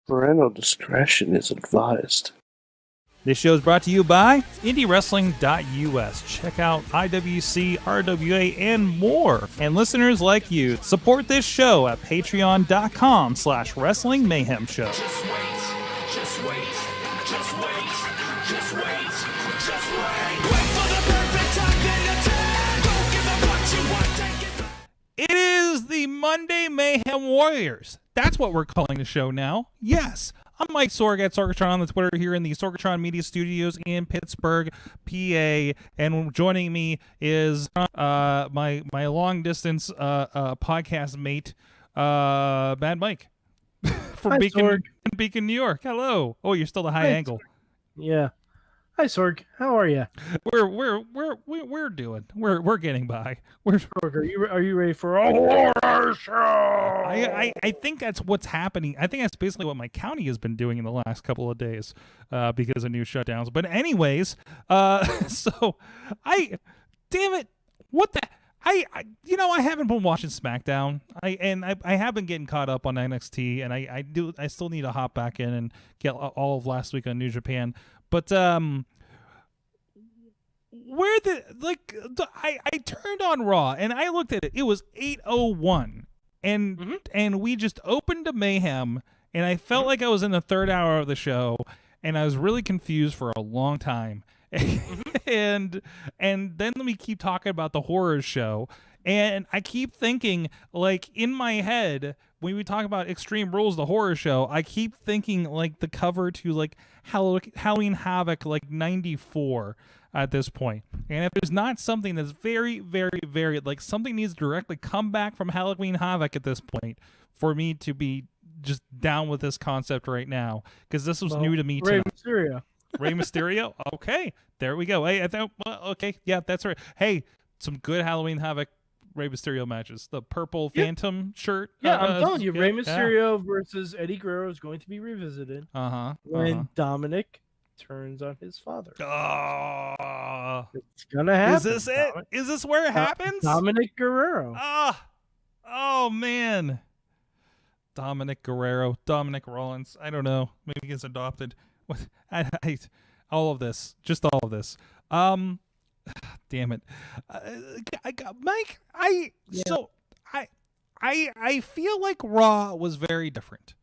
Parental discretion is advised. This show is brought to you by IndieWrestling.us. Check out IWC, RWA, and more. And listeners like you, support this show at Patreon.com/Wrestling Mayhem Show. Just wait, just wait, just wait, just wait, just wait. Wait for the perfect time, then attack. Don't give up what you want, take it back. It is the Monday Mayhem Warriors. That's what we're calling the show now. Yes. I'm Mike Sorg at Sorgatron on the Twitter here in the Sorgatron Media Studios in Pittsburgh, PA, and joining me is my long distance podcast mate, Bad Mike from Hi, Beacon, New York. Hello. Oh, you're still a high angle. Yeah. Hi, Sorg. How are you? We're doing. We're getting by. Sorg, are you ready for a horror show? I think that's what's happening. I think that's basically what my county has been doing in the last couple of days because of new shutdowns. But anyways, so damn it, what the. I haven't been watching SmackDown. I have been getting caught up on NXT, and I still need to hop back in and get all of last week on New Japan. But I turned on Raw and I looked at it. It was 8:01, and we just opened to Mayhem, and I felt like I was in the third hour of the show, and I was really confused for a long time. and then we keep talking about the horror show, and I keep thinking, like, in my head when we talk about Extreme Rules, the horror show, I keep thinking like the cover to like Halloween Havoc, like 94 at this point. And if there's not something that's very, very, very, like, something needs to directly come back from Halloween Havoc at this point for me to be just down with this concept right now, because this was new to me tonight. Rey Mysterio. Okay, there we go. Hey, okay, yeah, that's right. Hey, some good Halloween Havoc Rey Mysterio matches. The purple Phantom shirt. Yeah, I'm telling you, Rey Mysterio versus Eddie Guerrero is going to be revisited when Dominic turns on his father. Oh, it's gonna happen. Is this it? Is this where it happens? Dominic Guerrero. Oh man. Dominic Guerrero, Dominic Rollins. I don't know. Maybe he gets adopted. All of this. Damn it, Mike. I feel like Raw was very different.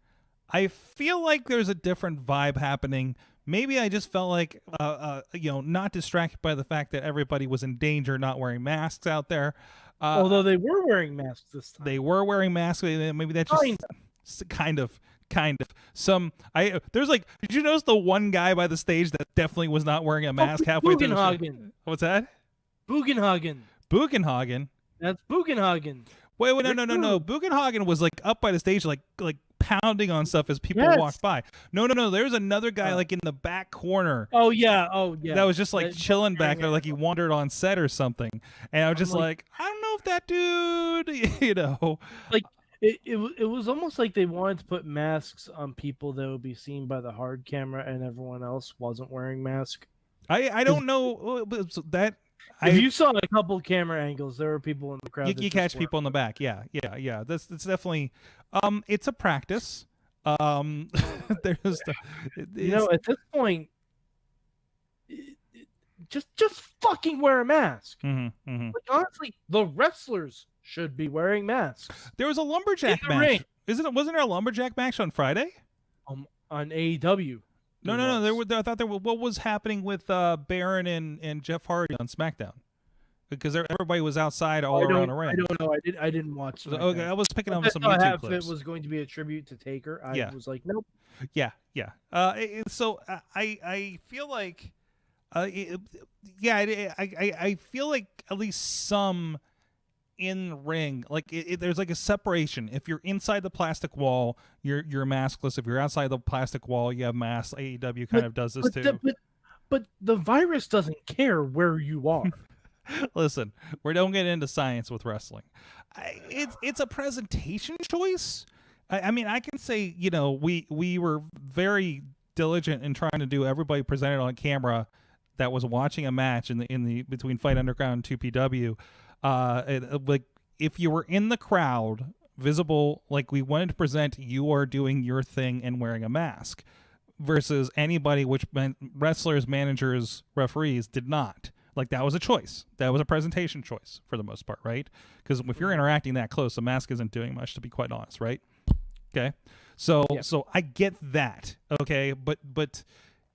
I feel like there's a different vibe happening. Maybe I just felt like, not distracted by the fact that everybody was in danger, not wearing masks out there. Although they were wearing masks this time. They were wearing masks. Maybe that's just kind of. There's like, did you notice the one guy by the stage that definitely was not wearing a mask halfway through the show? What's that? Bugenhagen. That's Bugenhagen. Wait, no. Bugenhagen was like up by the stage, like pounding on stuff as people walked by. No. There's another guy like in the back corner. Oh yeah. That was just like chilling back there, like he wandered on set or something. And I was just like, I don't know if that dude, like. It was almost like they wanted to put masks on people that would be seen by the hard camera, and everyone else wasn't wearing masks. I don't know that. If you saw a couple camera angles, there were people in the crowd. You catch people in the back. Yeah. That's definitely. It's a practice. There's. At this point, just fucking wear a mask. Mm-hmm. Like, honestly, the wrestlers should be wearing masks. There was a lumberjack match. Wasn't there a lumberjack match on Friday? On AEW. No. I thought there. What was happening with Baron and Jeff Hardy on SmackDown? Because everybody was outside all around the ring. I don't know. I didn't watch. Okay, I was picking up some YouTube clips. If it was going to be a tribute to Taker, I was like, nope. Yeah. So I feel like, I feel like at least some in ring, like there's like a separation. If you're inside the plastic wall, you're maskless. If you're outside the plastic wall, you have masks. AEW kind of does this too. But the virus doesn't care where you are. Listen, we don't get into science with wrestling. It's a presentation choice. I mean, I can say, we were very diligent in trying to do everybody presented on camera that was watching a match in the between Fight Underground and 2PW. Like, if you were in the crowd visible, like we wanted to present you are doing your thing and wearing a mask, versus anybody, which wrestlers, managers, referees did not. Like that was a choice. That was a presentation choice for the most part, right? Because if you're interacting that close, the mask isn't doing much, to be quite honest, right? Okay, so I get that. Okay, but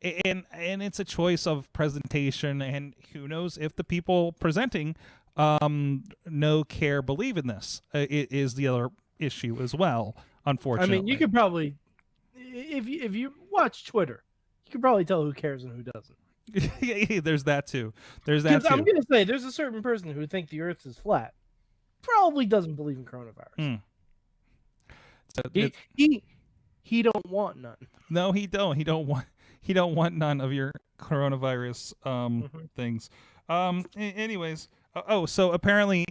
and it's a choice of presentation, and who knows if the people presenting know, care, believe in this. It is the other issue as well, unfortunately. I mean, you could probably, if you watch Twitter, you could probably tell who cares and who doesn't. There's that too. There's that too. I'm gonna say there's a certain person who thinks the Earth is flat, probably doesn't believe in coronavirus. So he don't want none. No, he don't. He don't want none of your coronavirus things. Anyways, so apparently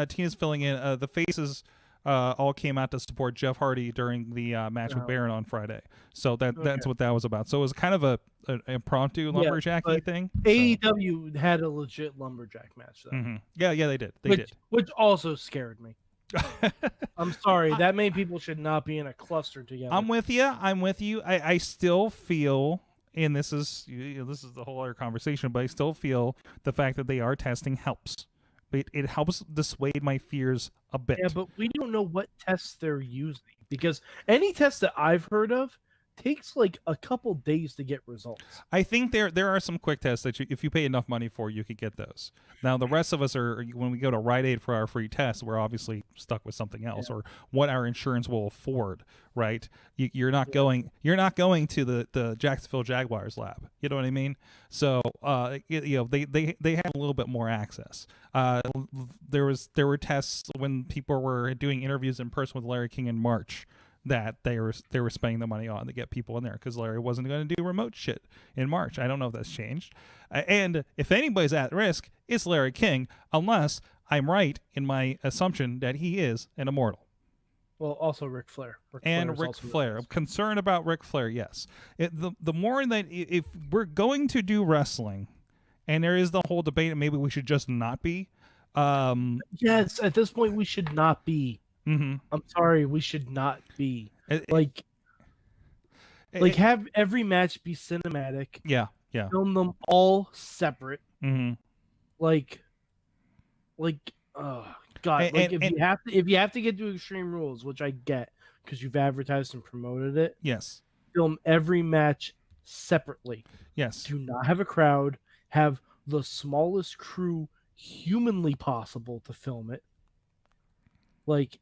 Tina's filling in. The Faces all came out to support Jeff Hardy during the match with Baron on Friday. So that's what that was about. So it was kind of an impromptu lumberjacky thing. AEW had a legit lumberjack match though. Mm-hmm. Yeah, they did. They did. Which also scared me. I'm sorry. That many people should not be in a cluster together. I'm with you. I still feel, and this is the whole other conversation, but I still feel the fact that they are testing helps. It helps dissuade my fears a bit. Yeah, but we don't know what tests they're using, because any test that I've heard of takes like a couple days to get results. I think there are some quick tests that if you pay enough money for, you could get those. Now the rest of us are, when we go to Rite Aid for our free test, we're obviously stuck with something else or what our insurance will afford, right? You're not going to the Jacksonville Jaguars lab. You know what I mean? So they have a little bit more access. There were tests when people were doing interviews in person with Larry King in March that they were spending the money on to get people in there, because Larry wasn't going to do remote shit in March. I don't know if that's changed. And if anybody's at risk, it's Larry King, unless I'm right in my assumption that he is an immortal. Well, also Ric Flair. Ric Flair. I'm concerned about Ric Flair, yes. The more that if we're going to do wrestling, and there is the whole debate, and maybe we should just not be. Yes, at this point we should not be. Mm-hmm. I'm sorry, we should not be. Have every match be cinematic. Yeah. Film them all separate. Mm-hmm. God. If you have to get to Extreme Rules, which I get because you've advertised and promoted it. Yes. Film every match separately. Yes. Do not have a crowd. Have the smallest crew humanly possible to film it.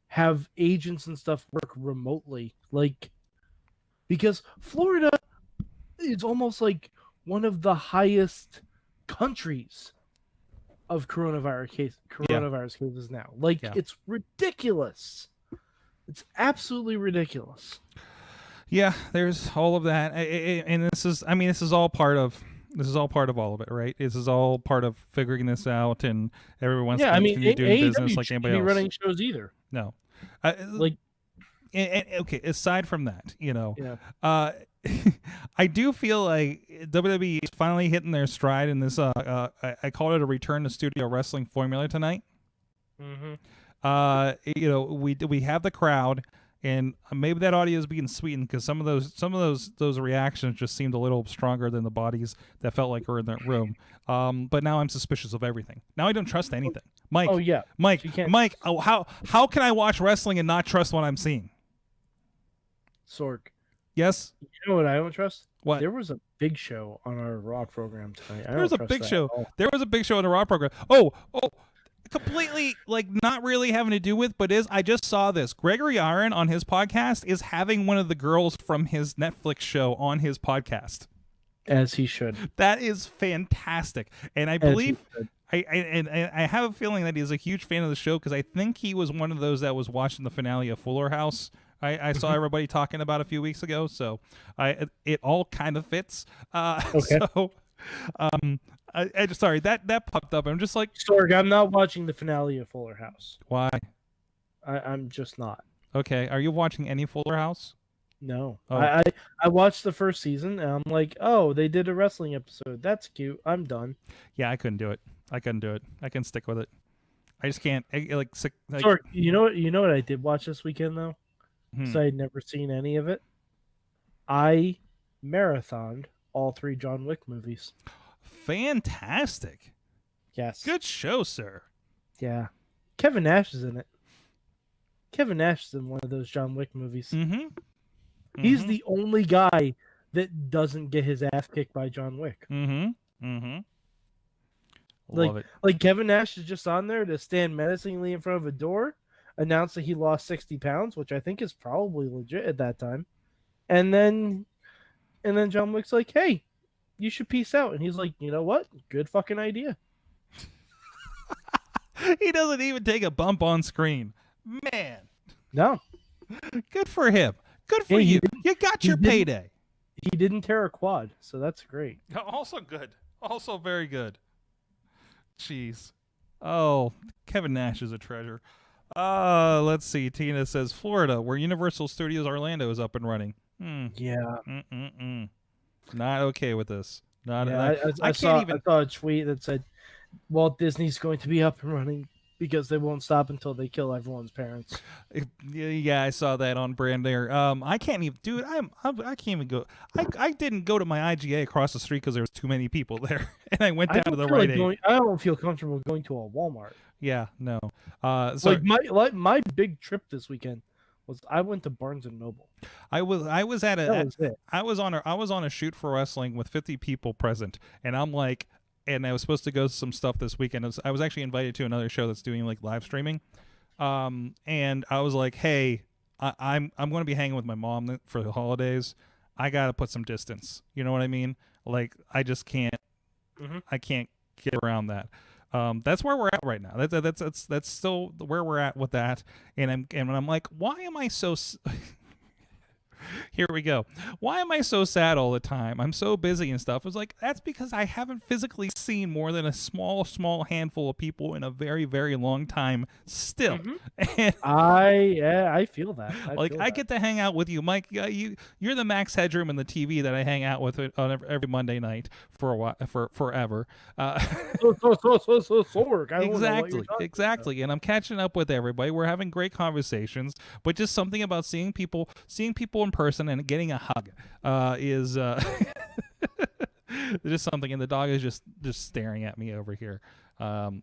Have agents and stuff work remotely. Because Florida is almost like one of the highest countries of coronavirus cases now. It's ridiculous. It's absolutely ridiculous. Yeah, there's all of that, and this is all part of all of it, right? This is all part of figuring this out, and everyone's doing business like anybody else. Running shows either. No, okay. Aside from that, I do feel like WWE is finally hitting their stride in this. I called it a return to studio wrestling formula tonight. Mm-hmm. We have the crowd, and maybe that audio is being sweetened because some of those reactions just seemed a little stronger than the bodies that felt like were in that room. But now I'm suspicious of everything. Now I don't trust anything. Mike. Oh yeah. Mike. How can I watch wrestling and not trust what I'm seeing? Sorg. Yes. You know what I don't trust? What? There was a big show on our Raw program tonight. There was a big show on the Raw program. Oh. Completely not really having to do with, but I just saw this. Gregory Iron on his podcast is having one of the girls from his Netflix show on his podcast. As he should. That is fantastic. And I believe I have a feeling that he's a huge fan of the show, because I think he was one of those that was watching the finale of Fuller House. I saw everybody talking about a few weeks ago, so it all kind of fits. Okay. So sorry, that popped up. I'm just like, Sorg, I'm not watching the finale of Fuller House. Why? I'm just not. Okay, are you watching any Fuller House? No. Oh. I watched the first season, and I'm like, oh, they did a wrestling episode. That's cute. I'm done. Yeah, I couldn't do it. I couldn't stick with it. I just can't. Sorry, you know what? You know what I did watch this weekend though, Hmm. because I had never seen any of it. I marathoned all 3 John Wick movies. Fantastic. Yes. Good show, sir. Yeah. Kevin Nash is in it. Kevin Nash is in one of those John Wick movies. Mm-hmm. He's the only guy that doesn't get his ass kicked by John Wick. Mm-hmm. Mm-hmm. Like, Love it. like Kevin Nash is just on there to stand menacingly in front of a door, announce that he lost 60 pounds, which I think is probably legit at that time. And then John Wick's like, hey, you should peace out. And he's like, you know what? Good fucking idea. He doesn't even take a bump on screen. Man, No, good for him. Good for Yeah, he you. didn't- You got he your didn't- payday. he didn't tear a quad, so that's great. Also good. Also very good. Jeez. Oh, Kevin Nash is a treasure. Let's see. Tina says Florida, where Universal Studios Orlando is up and running. Yeah. Not okay with this. Not. Yeah, I can't saw even. I saw a tweet that said Walt Disney's going to be up and running because they won't stop until they kill everyone's parents. Yeah, I saw that on brand there. I can't even, dude. I can't even go. I didn't go to my IGA across the street because there was too many people there, and I went down to the Rite Aid. I don't feel comfortable going to a Walmart. Yeah, no. So Like my big trip this weekend was I went to Barnes and Noble. I was at That was it. I was on a shoot for wrestling with 50 people present, and I'm like, and I was supposed to go to some stuff this weekend. I was actually invited to another show that's doing like live streaming, and I was like, hey, I'm going to be hanging with my mom for the holidays. I got to put some distance. You know what I mean? Like I just can't. I can't get around that. That's where we're at right now. That's still where we're at with that. And I'm like, why am I so? Here we go. Why am I so sad all the time? I'm so busy and stuff. It's like, that's because I haven't physically seen more than a small handful of people in a very, very long time still. And I feel that. I get to hang out with you, Mike. You're the Max Headroom and the TV that I hang out with on every Monday night for a while, for forever. Sorg. I don't know what you're talking Exactly. And I'm catching up with everybody. We're having great conversations, but just something about seeing people in person and getting a hug is just something. And the dog is just staring at me over here.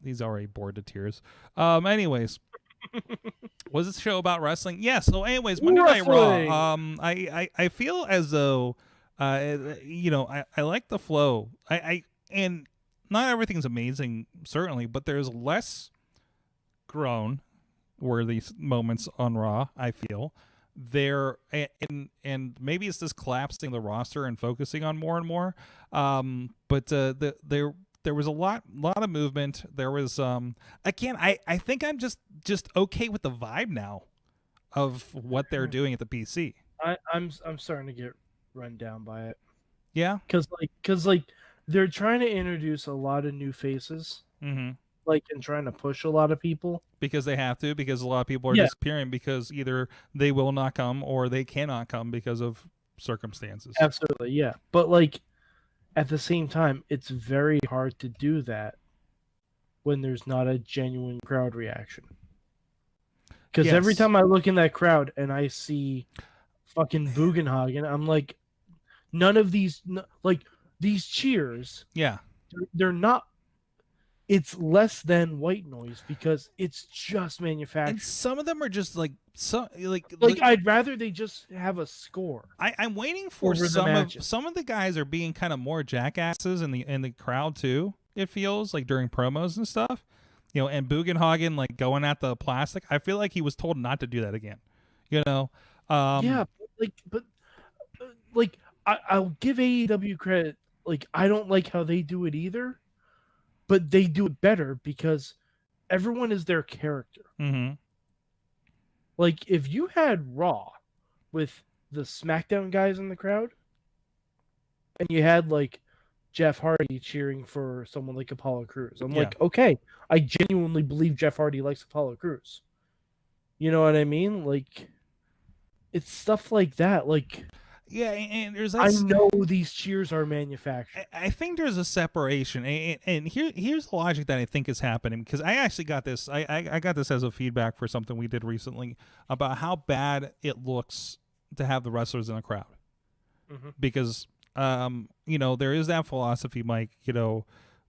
He's already bored to tears. Anyways. Was this show about wrestling? Yes. So anyways, Monday Night Raw. I feel as though I like the flow. And not everything's amazing, certainly, but there's less groan worthy moments on Raw, I feel. There and maybe it's just collapsing the roster and focusing on more and more. But there was a lot of movement. There was again, I think I'm just okay with the vibe now of what they're doing at the PC. I'm starting to get run down by it. Yeah, because they're trying to introduce a lot of new faces, like and trying to push a lot of people because they have to, because a lot of people are disappearing because either they will not come or they cannot come because of circumstances. Absolutely, yeah. But like at the same time, it's very hard to do that when there's not a genuine crowd reaction. Because every time I look in that crowd and I see fucking Bugenhagen, I'm like, none of these, like these cheers, they're not. It's less than white noise because it's just manufactured. And some of them are just like I'd rather they just have a score. I'm waiting for some of the guys are being kind of more jackasses in the crowd too. It feels like during promos and stuff, and Bugenhagen like going at the plastic. I feel like he was told not to do that again. I'll give AEW credit. Like I don't like how they do it either. But they do it better because everyone is their character. Like, if you had Raw with the SmackDown guys in the crowd, and you had, like, Jeff Hardy cheering for someone like Apollo Crews, I'm like, okay, I genuinely believe Jeff Hardy likes Apollo Crews. You know what I mean? Like, it's stuff like that. Like, Yeah, and there's I know these cheers are manufactured. I think there's a separation, and here's the logic that I think is happening, because I actually got this. I got this as a feedback for something we did recently about how bad it looks to have the wrestlers in a crowd, because there is that philosophy, Mike.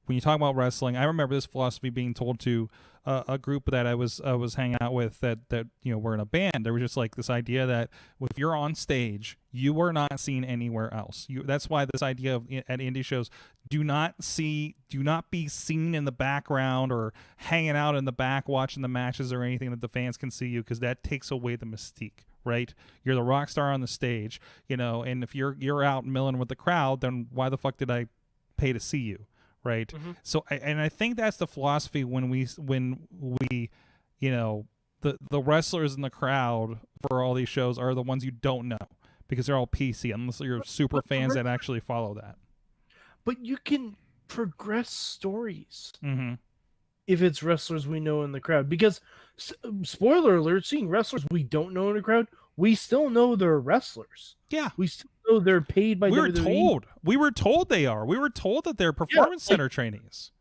When you talk about wrestling, I remember this philosophy being told to a group that I was hanging out with that were in a band. There was just like this idea that if you're on stage, you are not seen anywhere else. That's why this idea of at indie shows, do not be seen in the background or hanging out in the back watching the matches or anything that the fans can see you, because that takes away the mystique. Right, you're the rock star on the stage, and if you're out milling with the crowd, then why the fuck did I pay to see you? Right. So, I think that's the philosophy when we the wrestlers in the crowd for all these shows are the ones you don't know, because they're all PC, unless you're super fans that actually follow that. But you can progress stories if it's wrestlers we know in the crowd, because spoiler alert, seeing wrestlers we don't know in the crowd, we still know they're wrestlers. Yeah. We still know they're paid by WWE. We were told they are. We were told that they're performance center trainees.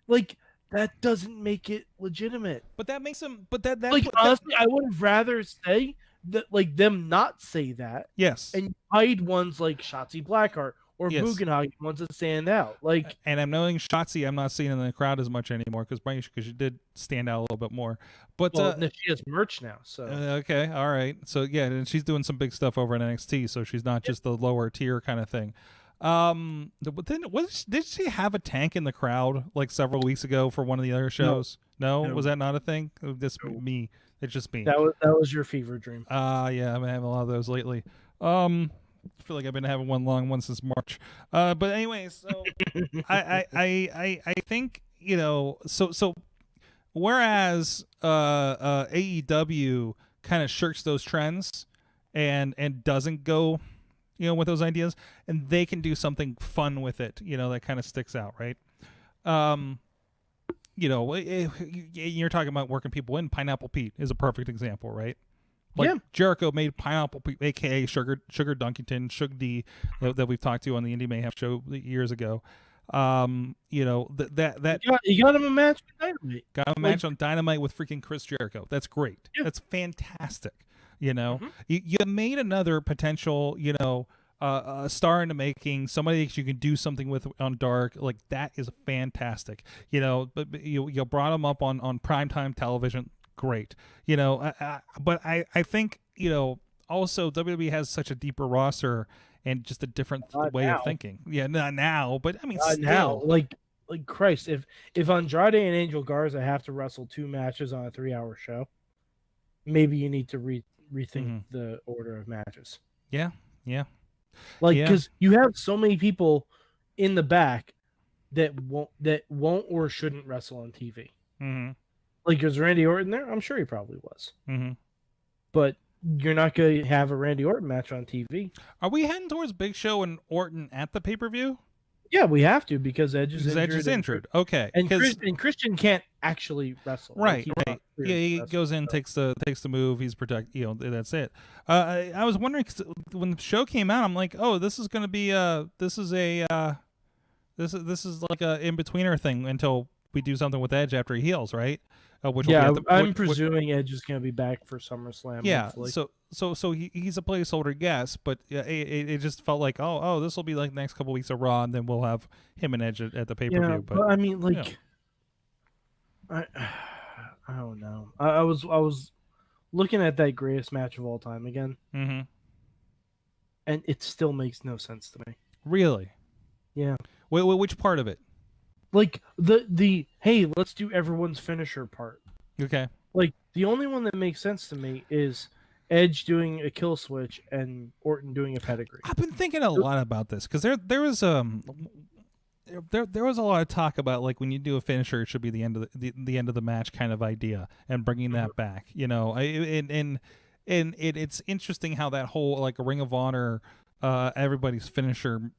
Like, that doesn't make it legitimate. But that makes them. But that honestly, I would have rather say that, like, them not say that. Yes. And hide ones like Shotzi Blackheart or Bugenhagen, ones that stand out. Like, and I'm knowing Shotzi, I'm not seeing in the crowd as much anymore because you did stand out a little bit more. But she has merch now, so okay, all right. So yeah, and she's doing some big stuff over at NXT, so she's not just the lower tier kind of thing. But then did she have a tank in the crowd like several weeks ago for one of the other shows? No. Was that not a thing? It's me. It's just me. That was your fever dream. Yeah, I'm having a lot of those lately. I feel like I've been having one long one since March. But anyways, so I think so whereas AEW kind of shirks those trends and doesn't go with those ideas, and they can do something fun with it, that kind of sticks out, right? You're talking about working people in. Pineapple Pete is a perfect example, right? Jericho made Pineapple Pete, aka Sugar Dunkington, Shug D, that we've talked to on the Indie Mayhem show years ago. You got him a match with Dynamite. Got him a match on Dynamite with freaking Chris Jericho. That's great. Yeah. That's fantastic. You made another potential, a star in the making, somebody that you can do something with on Dark. Like, that is fantastic. But you brought him up on primetime television. Great. But I think, also WWE has such a deeper roster and just a different way of thinking. Yeah, not now, but I mean, still. Now, like Christ, if Andrade and Angel Garza have to wrestle 2 matches on a 3-hour show, maybe you need to rethink the order of matches. Yeah. Because you have so many people in the back that won't or shouldn't wrestle on TV. Like, is Randy Orton there? I'm sure he probably was. But you're not going to have a Randy Orton match on TV. Are we heading towards Big Show and Orton at the pay-per-view? Yeah, we have to, because Edge is injured. Okay. And Christian can't actually wrestle. Right. Yeah, he goes in, takes the move. He's protected. That's it. I was wondering, 'cause when the show came out, I'm like, oh, this is going to be this is like a in-betweener thing until we do something with Edge after he heals, right? I'm presuming Edge is going to be back for SummerSlam. Yeah, hopefully. so he's a placeholder guest, but it just felt like, oh, this will be like the next couple weeks of Raw, and then we'll have him and Edge at the pay-per-view. Yeah, but I mean, like, I don't know. I was looking at that greatest match of all time again, and it still makes no sense to me. Really? Yeah. Wait, which part of it? Like the hey, let's do everyone's finisher part. Okay. Like, the only one that makes sense to me is Edge doing a kill switch and Orton doing a pedigree. I've been thinking a lot about this, because there was a lot of talk about, like, when you do a finisher, it should be the end of the end of the match kind of idea, and bringing that back. It's interesting how that whole, like, a Ring of Honor, everybody's finisher,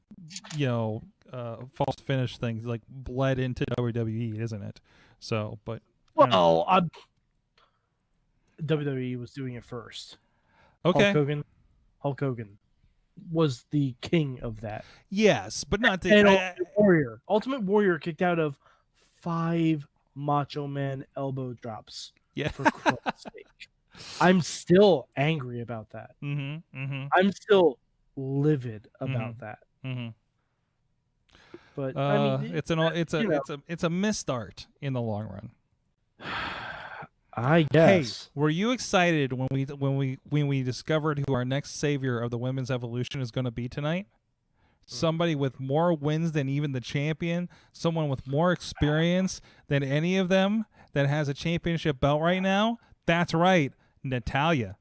false finish things, like, bled into WWE, isn't it? So, but WWE was doing it first. Okay. Hulk Hogan was the king of that. Yes, but not the And Ultimate Warrior. Ultimate Warrior kicked out of 5 Macho Man elbow drops. Yeah. For Christ's sake. I'm still angry about that. I'm still livid about that. But I mean, it's a missed art in the long run. I guess. Hey, were you excited when we discovered who our next savior of the women's evolution is going to be tonight? Somebody with more wins than even the champion, someone with more experience than any of them that has a championship belt right now. That's right, Natalya.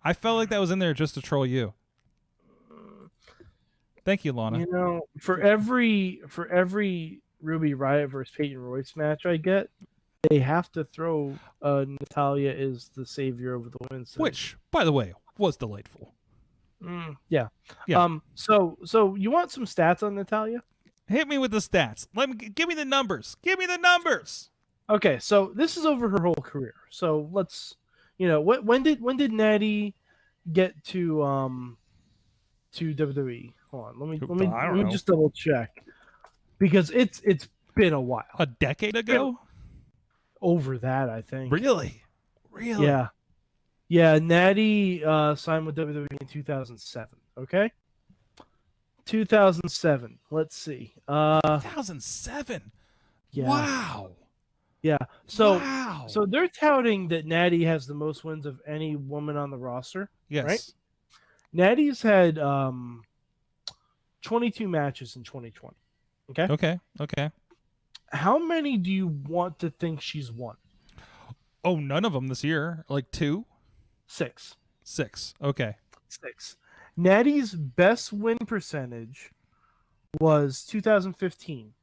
I felt like that was in there just to troll you. Thank you, Lana. You know, for every Ruby Riott versus Peyton Royce match I get, they have to throw Natalya is the savior of the women's division. Which, by the way, was delightful. Yeah. So you want some stats on Natalya? Hit me with the stats. Give me the numbers. Give me the numbers. Okay, so this is over her whole career. So let's, when did Natty get to WWE? Hold on, let me just double check, because it's been a while. A decade ago? Over that, I think. Really? Yeah. Natty signed with WWE in 2007. Okay. 2007. Let's see. 2007. Yeah. Wow. Yeah. So they're touting that Natty has the most wins of any woman on the roster. Yes. Right? Natty's had 22 matches in 2020. Okay. How many do you want to think she's won? Oh, none of them this year. Like 2? 6. 6. Okay. 6. Natty's best win percentage was 2015.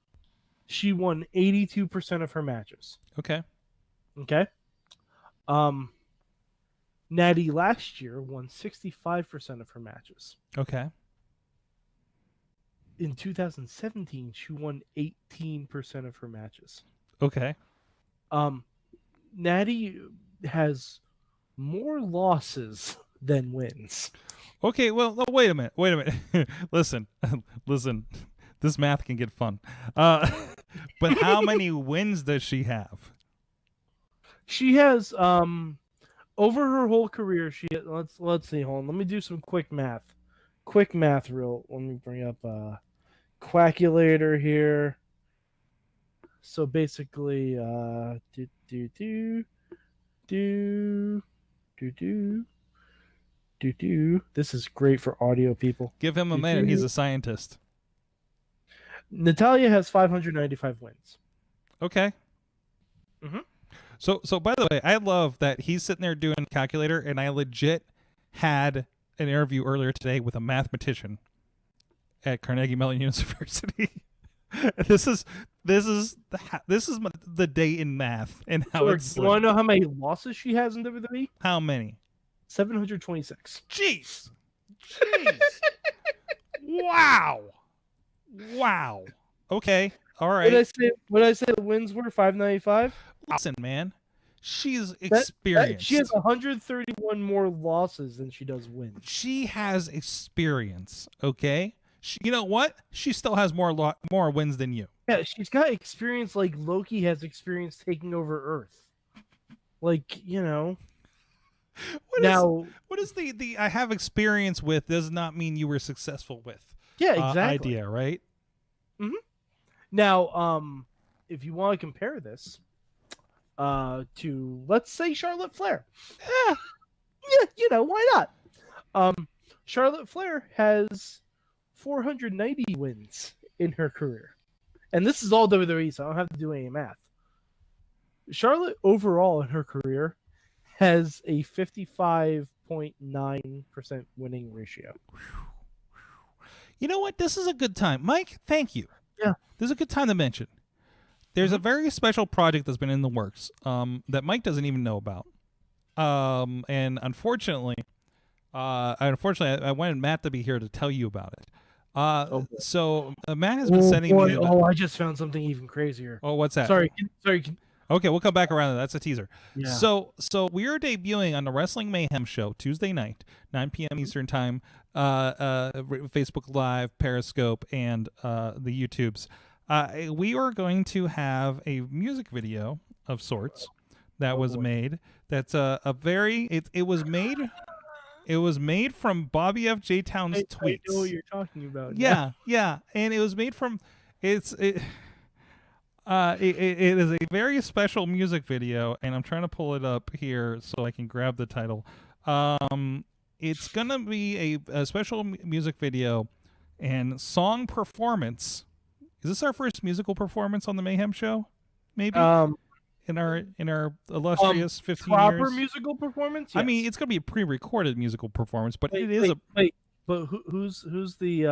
She won 82% of her matches. Okay. Natty last year won 65% of her matches. Okay. In 2017, she won 18% of her matches. Okay. Natty has more losses than wins. Okay, well, no, wait a minute. Listen. This math can get fun. But how many wins does she have? She has over her whole career. Let's see. Hold on. Let me do some quick math. Let me bring up a calculator here. So basically, This is great for audio people. Give him a minute. He's a scientist. Natalya has 595 wins. Okay. So by the way, I love that he's sitting there doing a calculator, and I legit had an interview earlier today with a mathematician at Carnegie Mellon University. This is the day in math and how it's. You want to know how many losses she has in WWE? How many? 726. Jeez. Wow. Okay. All right. What did I say the wins were? 595? Listen, man. She's experienced. She has 131 more losses than she does wins. She has experience, okay? You know what? She still has more wins than you. Yeah, she's got experience like Loki has experience taking over Earth. What is the I have experience with does not mean you were successful with. Yeah, exactly. Idea, right? Mm-hmm. Now, if you want to compare this to, let's say, Charlotte Flair. Why not? Charlotte Flair has 490 wins in her career. And this is all WWE, so I don't have to do any math. Charlotte, overall in her career, has a 55.9% winning ratio. You know what? This is a good time. Mike, thank you. Yeah. This is a good time to mention. There's a very special project that's been in the works that Mike doesn't even know about. And unfortunately, I wanted Matt to be here to tell you about it. So Matt has been sending me. I just found something even crazier. Oh, what's that? Sorry. Okay, we'll come back around. That's a teaser. Yeah. So we are debuting on the Wrestling Mayhem show Tuesday night, 9 p.m. Eastern time. Facebook Live, Periscope, and the YouTubes. We are going to have a music video of sorts that was made. That's a very it was made. It was made from Bobby F. J. Town's tweets. I know what you're talking about. Yeah, and it was made from it is a very special music video, and I'm trying to pull it up here so I can grab the title. It's gonna be a special music video and song performance. Is this our first musical performance on the Mayhem show? Maybe in our illustrious 15 proper years. musical performance. I Yes. mean, it's gonna be a pre-recorded musical performance, but Wait, it is wait. But who's the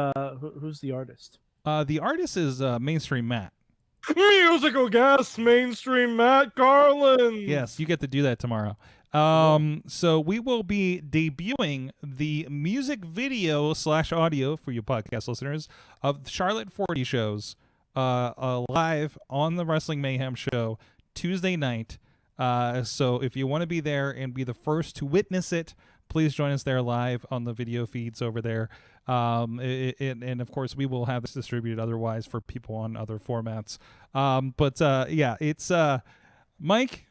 artist? the artist is Mainstream Matt. Musical guest, mainstream Matt Garland. Yes, you get to do that tomorrow. So we will be debuting the music video / audio for you podcast listeners of Charlotte 40 shows live on the Wrestling Mayhem show Tuesday night. So if you want to be there and be the first to witness it, please join us there live on the video feeds over there. And of course, we will have this distributed otherwise for people on other formats. But yeah, it's Mike.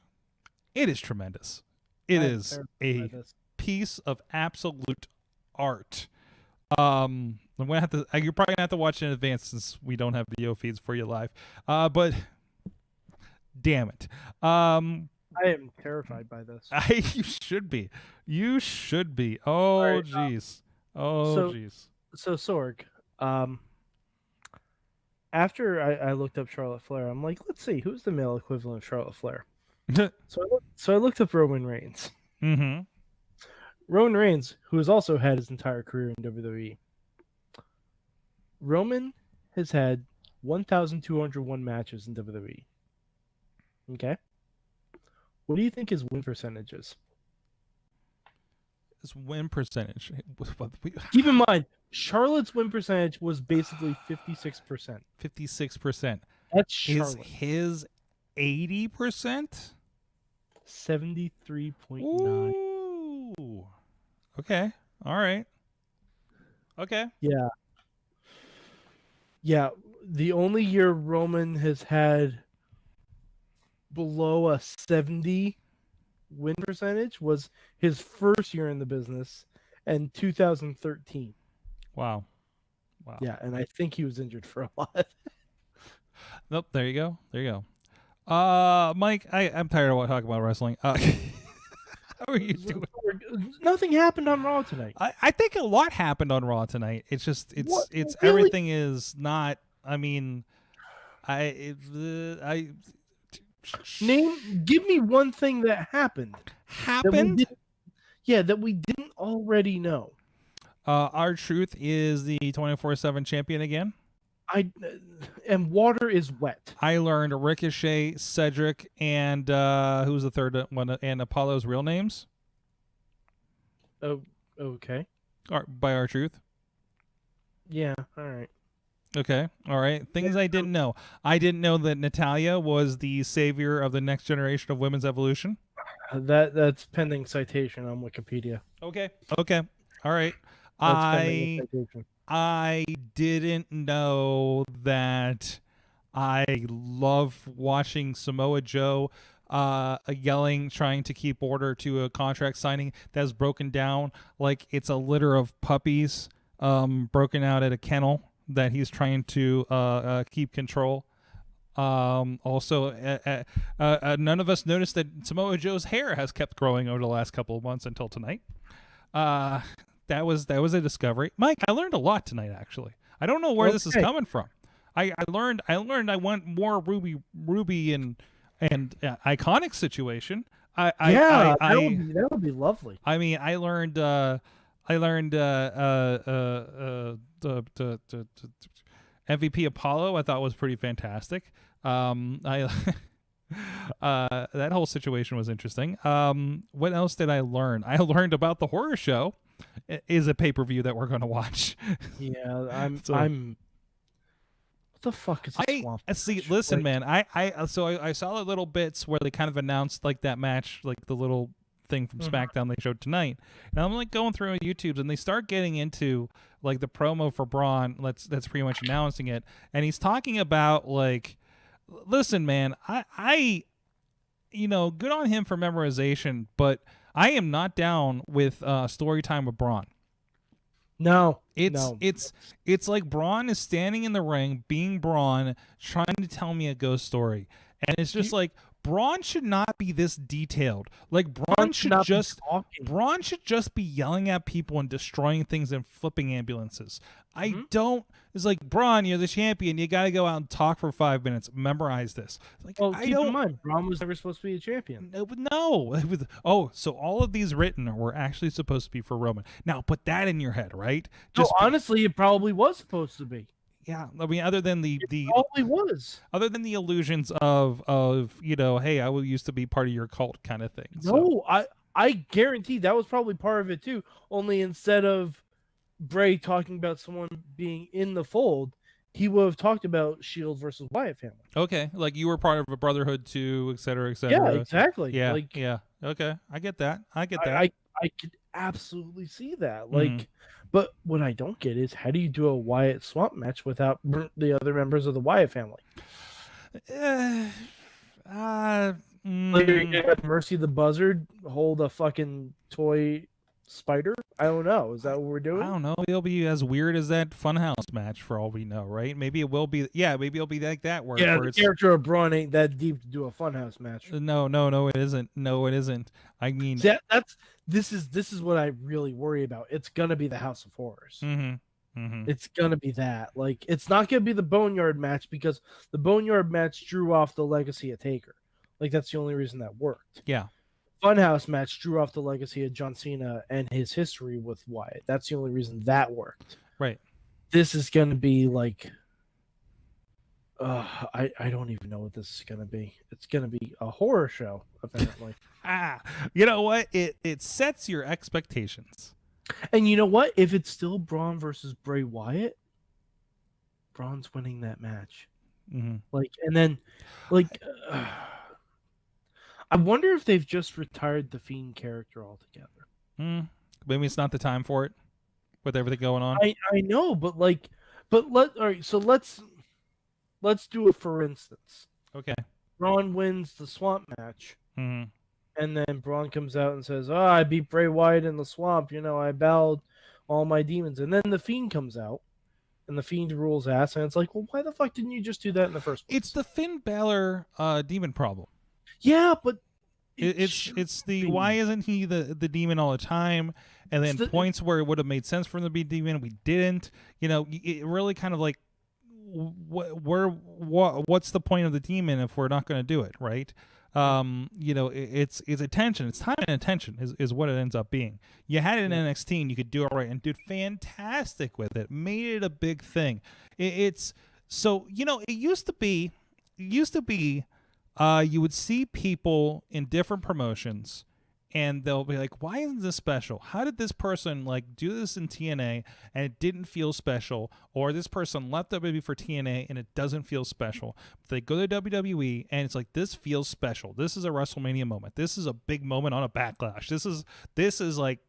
It is tremendous. It is a piece of absolute art. I'm gonna have to. You're probably gonna have to watch it in advance since we don't have video feeds for you live. But damn it. I am terrified by this. You should be. You should be. Oh right, jeez. Oh jeez. So Sorg, after I looked up Charlotte Flair, I'm like, let's see, who's the male equivalent of Charlotte Flair? So I looked up Roman Reigns. Mm-hmm. Roman Reigns, who has also had his entire career in WWE. Roman has had 1,201 matches in WWE. Okay. What do you think his win percentage is? His win percentage. Keep in mind, Charlotte's win percentage was basically 56%. 56%. That's Is Charlotte. his 80%? 73.9. Ooh. Okay. All right. Okay. Yeah. The only year Roman has had below a 70 win percentage was his first year in the business in 2013. Wow. Yeah, and I think he was injured for a lot. Nope. There you go. Mike, I'm tired of talking about wrestling. How are you doing? Nothing happened on Raw tonight. I think a lot happened on Raw tonight. It's just What? it's Really? everything is not. I mean, Give me one thing that happened. That we didn't already know. Our Truth is the 24/7 champion again. And water is wet. I learned Ricochet, Cedric, and who's the third one? And Apollo's real names. Oh, okay. By Our Truth. Yeah, all right. Okay, all right. Things I didn't know. I didn't know that Natalya was the savior of the next generation of women's evolution. That's pending citation on Wikipedia. Okay, all right. That's pending citation. I didn't know that. I love watching Samoa Joe yelling, trying to keep order to a contract signing that's broken down like it's a litter of puppies broken out at a kennel that he's trying to keep control. Also, none of us noticed that Samoa Joe's hair has kept growing over the last couple of months until tonight. That was a discovery. Mike, I learned a lot tonight, actually. I don't know where this is coming from. I learned I want more Ruby and Iconic situation. That would be lovely. I mean, I learned the MVP Apollo. I thought was pretty fantastic. That whole situation was interesting. What else did I learn? I learned about the Horror Show. Is a pay-per-view that we're going to watch. Yeah, I'm What the fuck is a swamp? See. Listen, man. I saw the little bits where they kind of announced like that match, like the little thing from SmackDown they showed tonight, and I'm like going through YouTube's, and they start getting into like the promo for Braun. That's pretty much announcing it, and he's talking about like, listen, man, I good on him for memorization, but I am not down with story time with Braun. No. It's like Braun is standing in the ring, being Braun, trying to tell me a ghost story, and it's just like Braun should not be this detailed. Like Braun should just be yelling at people and destroying things and flipping ambulances. It's like, Braun, you're the champion. You got to go out and talk for 5 minutes. Memorize this. Like, keep in mind, Braun was never supposed to be a champion. No. So all of these written were actually supposed to be for Roman. Now put that in your head, right? Honestly, it probably was supposed to be. Yeah, I mean, other than the probably was. Other than the illusions of hey, I used to be part of your cult kind of thing. No, I guarantee that was probably part of it too. Only instead of Bray talking about someone being in the fold, he would have talked about Shield versus Wyatt family. Okay, like you were part of a brotherhood too, et cetera, et cetera. Yeah, exactly. Yeah, Okay, I get that. I could absolutely see that. Like. But what I don't get is, how do you do a Wyatt swamp match without the other members of the Wyatt family? Like, you're gonna have Mercy the Buzzard hold a fucking toy spider? I don't know. Is that what we're doing? I don't know. It'll be as weird as that Funhouse match for all we know, right? Maybe it will be. Yeah, maybe it'll be like that. Where the character of Braun ain't that deep to do a Funhouse match. No, it isn't. No, it isn't. I mean, this is what I really worry about. It's gonna be the House of Horrors. It's gonna be that. Like, it's not gonna be the Boneyard match, because the Boneyard match drew off the legacy of Taker. Like, that's the only reason that worked. Yeah. Funhouse match drew off the legacy of John Cena and his history with Wyatt. That's the only reason that worked. Right. This is gonna be like, I don't even know what this is gonna be. It's gonna be a horror show, apparently. You know what? It sets your expectations. And you know what? If it's still Braun versus Bray Wyatt, Braun's winning that match. Like, and then, like, I wonder if they've just retired the Fiend character altogether. Maybe it's not the time for it, with everything going on. I know, but all right. So let's do it for instance. Okay. Braun wins the swamp match. And then Braun comes out and says, I beat Bray Wyatt in the swamp. I bowed all my demons. And then the Fiend comes out, and the Fiend rules ass. And it's like, well, why the fuck didn't you just do that in the first place? It's the Finn Balor demon problem. Yeah, but it's the why isn't he the demon all the time? And then points where it would have made sense for him to be demon, we didn't. It really kind of like, what's the point of the demon if we're not going to do it, right? It's attention. It's time and attention is what it ends up being. You had it in NXT and you could do it right and did fantastic with it. Made it a big thing. It used to be, you would see people in different promotions and they'll be like, why isn't this special? How did this person like do this in TNA and it didn't feel special? Or this person left WWE for TNA and it doesn't feel special. But they go to WWE and it's like, this feels special. This is a WrestleMania moment. This is a big moment on a Backlash. This is like,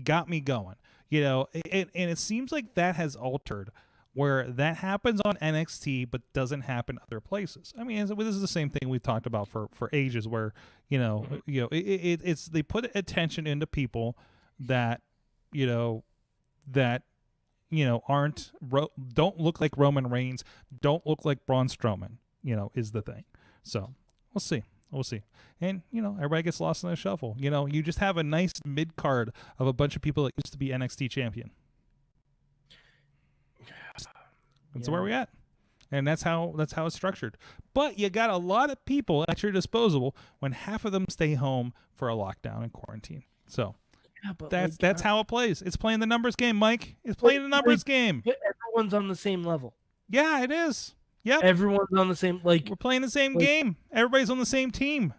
got me going. And it seems like that has altered, where that happens on NXT but doesn't happen other places. I mean, this is the same thing we've talked about for ages, where it's they put attention into people that aren't don't look like Roman Reigns, don't look like Braun Strowman. Is the thing. So we'll see. And everybody gets lost in the shuffle. You just have a nice mid card of a bunch of people that used to be NXT champion. That's where we at, and that's how it's structured. But you got a lot of people at your disposal when half of them stay home for a lockdown and quarantine. So that's how it plays. It's playing the numbers game, Mike. It's playing the numbers game. Everyone's on the same level. Yeah, it is. Yep. Everyone's on the same. Like, we're playing the same game. Everybody's on the same team.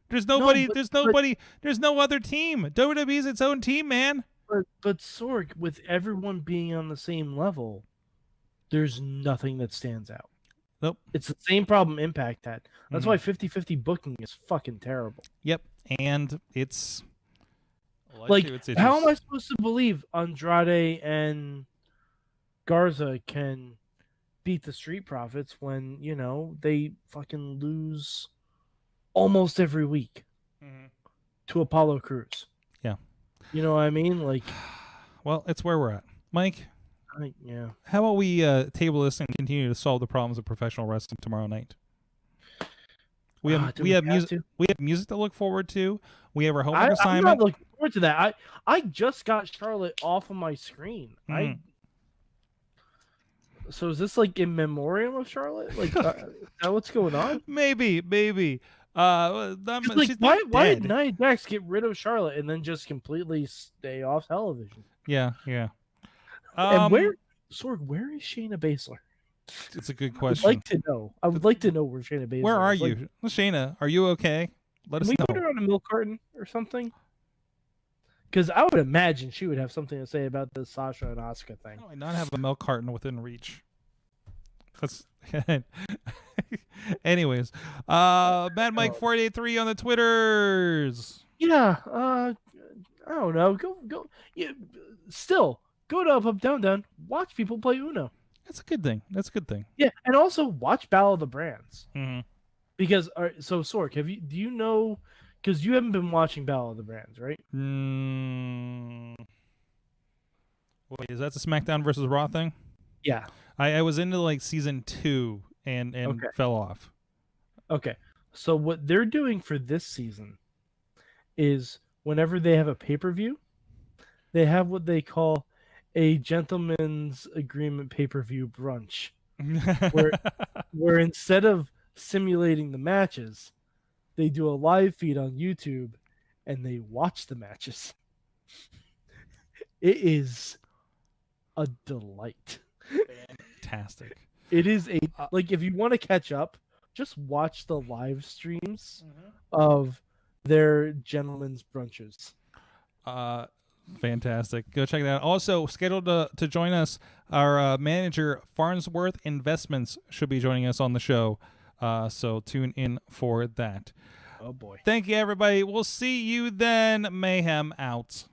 There's nobody. There's no other team. WWE's its own team, man. But Sorg, with everyone being on the same level, there's nothing that stands out. Nope. It's the same problem Impact had. That's why 50-50 booking is fucking terrible. Yep. And it's Like, how am I supposed to believe Andrade and Garza can beat the Street Profits when, you know, they fucking lose almost every week to Apollo Crews? Yeah. You know what I mean? Like, well, it's where we're at. Mike, yeah. how about we table this and continue to solve the problems of professional wrestling tomorrow night? We have music to look forward to. We have our homework assignment. I'm not looking forward to that. I just got Charlotte off of my screen. So is this like in memoriam of Charlotte? Like, is that what's going on? Maybe. Like, why did Nia Jax get rid of Charlotte and then just completely stay off television? Yeah. And where is Shayna Baszler? It's a good question. I would like to know where Shayna Baszler is. Where are you? Shayna, are you okay? Let us know. Can we put her on a milk carton or something? Because I would imagine she would have something to say about the Sasha and Asuka thing. How do I not have a milk carton within reach? That's anyways. Mad Mike 483 on the Twitters. Yeah, I don't know. Go. Yeah, still go to Up Down Down. Watch people play Uno. That's a good thing. Yeah, and also watch Battle of the Brands. Mm-hmm. Because so Sorg, do you know? Because you haven't been watching Battle of the Brands, right? Wait, is that the SmackDown versus Raw thing? Yeah. I was into like season 2 and fell off. Okay. So what they're doing for this season is whenever they have a pay-per-view, they have what they call a gentleman's agreement pay-per-view brunch. where instead of simulating the matches, they do a live feed on YouTube and they watch the matches. It is a delight. Fantastic. It is like, if you want to catch up, just watch the live streams of their gentlemen's brunches. Fantastic. Go check that out. Also, scheduled to join us, our manager, Farnsworth Investments, should be joining us on the show. So tune in for that. Oh, boy. Thank you, everybody. We'll see you then. Mayhem out.